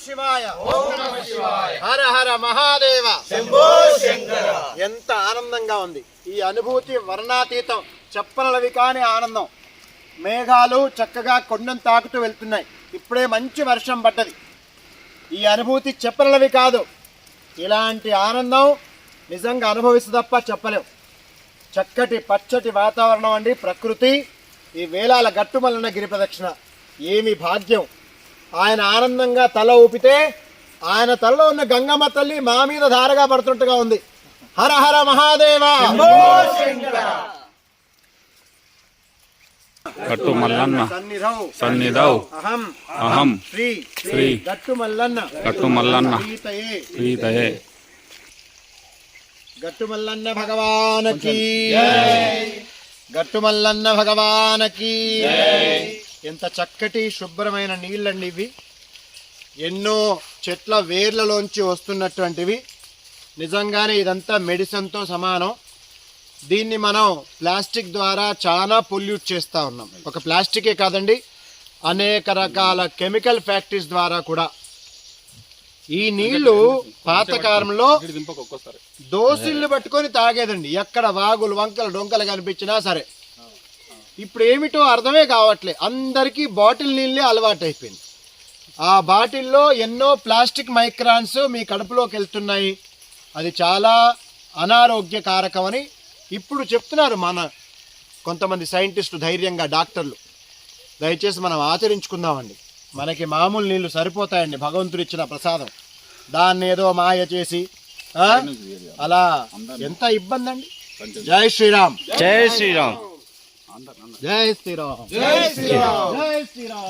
శివాయ. హర హర మహాదేవ. ఎంత ఆనందంగా ఉంది ఈ అనుభూతి, వర్ణాతీతం, చెప్పనలవి కాని ఆనందం. మేఘాలు చక్కగా కొండను తాకుతూ వెళ్తున్నాయి. ఇప్పుడే మంచి వర్షం పడ్డది. ఈ అనుభూతి చెప్పనలవి కాదు. ఇలాంటి ఆనందం నిజంగా అనుభవిస్తూ తప్ప చెప్పలేం. చక్కటి పచ్చటి వాతావరణం అండి, ప్రకృతి. ఈ వేలాల గట్టుమల్లన్న గిరి ప్రదక్షిణ ఏమి భాగ్యం. ఆయన ఆనందంగా తల ఊపితే ఆయన తలలో ఉన్న గంగమ్మ తల్లి మా మీద ధారగా పడుతుంటగా ఉంది. హర హర మహాదేవ. గట్టు మల్లన్న సన్నిధౌ అహం శ్రీ గట్టు మల్లన్న ప్రీతయే. గట్టు మల్లన్న భగవానకి, గట్టు మల్లన్న భగవానకి. ఎంత చక్కటి శుభ్రమైన నీళ్ళండి ఇవి. ఎన్నో చెట్ల వేర్లలోంచి వస్తున్నటువంటివి. నిజంగానే ఇదంతా మెడిసిన్తో సమానం. దీన్ని మనం ప్లాస్టిక్ ద్వారా చాలా పొల్యూట్ చేస్తూ ఉన్నాం. ఒక ప్లాస్టికే కాదండి, అనేక రకాల కెమికల్ ఫ్యాక్టరీస్ ద్వారా కూడా. ఈ నీళ్లు పాతకాలంలో దోసిళ్ళు పట్టుకొని తాగేదండి. ఎక్కడ వాగులు వంకలు డొంకలు కనిపించినా సరే. ఇప్పుడు ఏమిటో అర్థమే కావట్లే. అందరికీ బాటిల్ నీళ్ళే అలవాటు అయిపోయింది. ఆ బాటిల్లో ఎన్నో ప్లాస్టిక్ మైక్రాన్స్ మీ కడుపులోకి వెళ్తున్నాయి. అది చాలా అనారోగ్యకారకం అని ఇప్పుడు చెప్తున్నారు మన కొంతమంది సైంటిస్టులు, ధైర్యంగా డాక్టర్లు. దయచేసి మనం ఆచరించుకుందామండి. మనకి మామూలు నీళ్లు సరిపోతాయండి, భగవంతుడు ఇచ్చిన ప్రసాదం. దాన్ని ఏదో మాయ చేసి అలా ఎంత ఇబ్బంది అండి. జై శ్రీరామ్. జై శ్రీరామ్. జై శ్రీరామ్. జై శ్రీరామ్.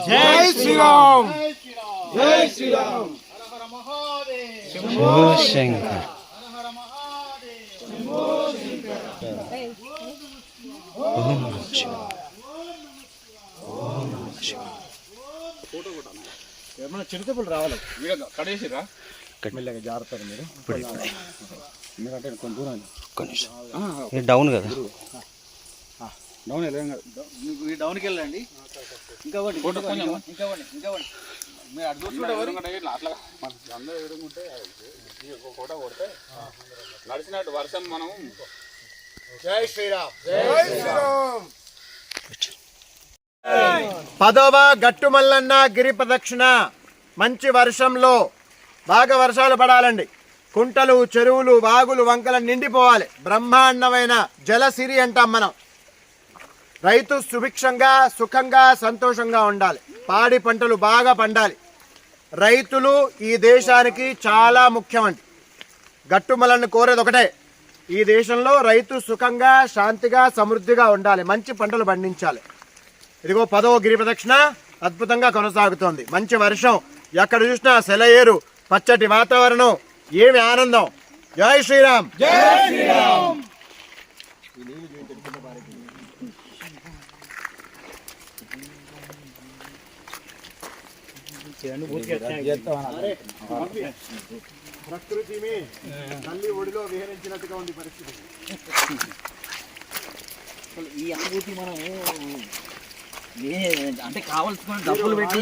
జై శ్రీరామ్. జై శ్రీరామ్. జై శ్రీరామ్. హర హర మహాదేవ్. శంభో శంకర. హర హర మహాదేవ్. శంభో శంకర. ఓం నమః శివాయ. ఓం నమః శివాయ. ఏమన్నా చిరుతపులు రావాలి. కడేసిరా మెల్లగా జారుతారు మీరు. మీరంటే కొంచెం దూరం డౌన్ కదా. డౌన్ ఈ డౌన్కి వెళ్ళండి. ఇంకా మీరు అటు చూసుకుంటే అట్లా అందరూ ఎదురుకుంటే ఫోటో కొడితే నడిచినట్టు వర్షం మనం. జై శ్రీరామ్. జై శ్రీరామ్. 10వ గట్టు మల్లన్న గిరి ప్రదక్షిణ. మంచి వర్షంలో బాగా వర్షాలు పడాలండి. కుంటలు, చెరువులు, వాగులు, వంకలు నిండిపోవాలి. బ్రహ్మాండమైన జలసిరి అంటాం మనం. రైతు సుభిక్షంగా, సుఖంగా, సంతోషంగా ఉండాలి. పాడి పంటలు బాగా పండాలి. రైతులు ఈ దేశానికి చాలా ముఖ్యమండి. గట్టుమలను కోరేది ఒకటే, ఈ దేశంలో రైతు సుఖంగా, శాంతిగా, సమృద్ధిగా ఉండాలి. మంచి పంటలు పండించాలి. ఇదిగో 10వ గిరి ప్రదక్షిణ అద్భుతంగా కొనసాగుతోంది. మంచి వర్షం, ఎక్కడ చూసినా సెలయేరు, పచ్చటి వాతావరణం, ఏమి ఆనందం. జై శ్రీరామ్. జై శ్రీరామ్. ప్రకృతి తల్లి ఒడిలో విహరించినట్టుగా ఉంది పరిస్థితి. ఈ అనుభూతి మనం అంటే కావాల్సిన డబ్బులు పెట్టి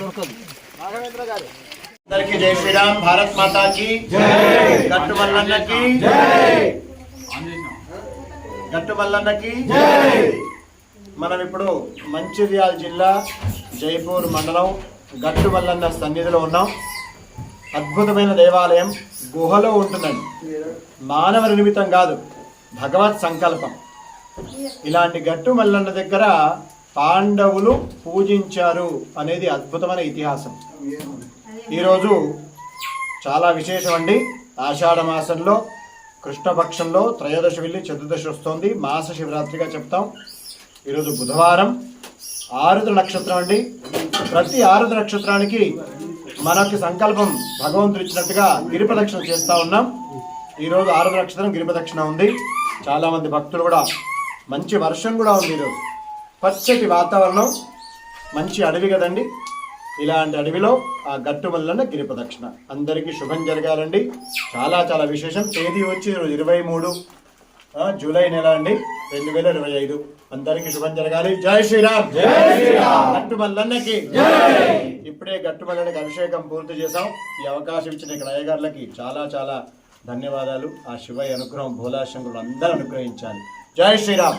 దొరకదు. రాఘవేంద్ర గారు అందరికీ జై శ్రీరామ్. భారత్ మాతాకి గట్టు మల్లన్నకి, గట్టు మల్లన్నకి. మనం ఇప్పుడు మంచిర్యాల జిల్లా జైపూర్ మండలం గట్టు మల్లన్న సన్నిధిలో ఉన్నాం. అద్భుతమైన దేవాలయం గుహలో ఉంటుందండి. మానవ నిర్మితం కాదు, భగవత్ సంకల్పం. ఇలాంటి గట్టు మల్లన్న దగ్గర పాండవులు పూజించారు అనేది అద్భుతమైన ఇతిహాసం. ఈరోజు చాలా విశేషం అండి. ఆషాఢ మాసంలో కృష్ణపక్షంలో త్రయోదశి వెళ్ళి చతుర్దశి వస్తుంది. మాస శివరాత్రిగా చెప్తాం. ఈరోజు బుధవారం, ఆరుద్ర నక్షత్రం అండి. ప్రతి ఆరుద్ర నక్షత్రానికి మనకి సంకల్పం భగవంతుడు ఇచ్చినట్టుగా గిరి ప్రదక్షిణ చేస్తూ ఉన్నాం. ఈరోజు ఆరుద్ర నక్షత్రం గిరి ప్రదక్షిణ ఉంది. చాలామంది భక్తులు కూడా, మంచి వర్షం కూడా ఉంది. ఈరోజు పచ్చటి వాతావరణం, మంచి అడవి కదండి. ఇలాంటి అడవిలో ఆ గట్టు మల్లన్న గిరి ప్రదక్షిణ. అందరికీ శుభం జరగాలండి. చాలా చాలా విశేషం. తేదీ వచ్చి 23 జూలై నెల అండి 2025. అందరికి శుభం జరగాలి. జై శ్రీరామ్. గట్టు మల్లన్నకి ఇప్పుడే గట్టు మల్లన్నకి అభిషేకం పూర్తి చేశాం. ఈ అవకాశం ఇచ్చిన ఇక్కడ అయ్యగారులకి చాలా చాలా ధన్యవాదాలు. ఆ శివయ్య అనుగ్రహం భోలాశంకరులు అందరూ అనుగ్రహించాలి. జై శ్రీరామ్.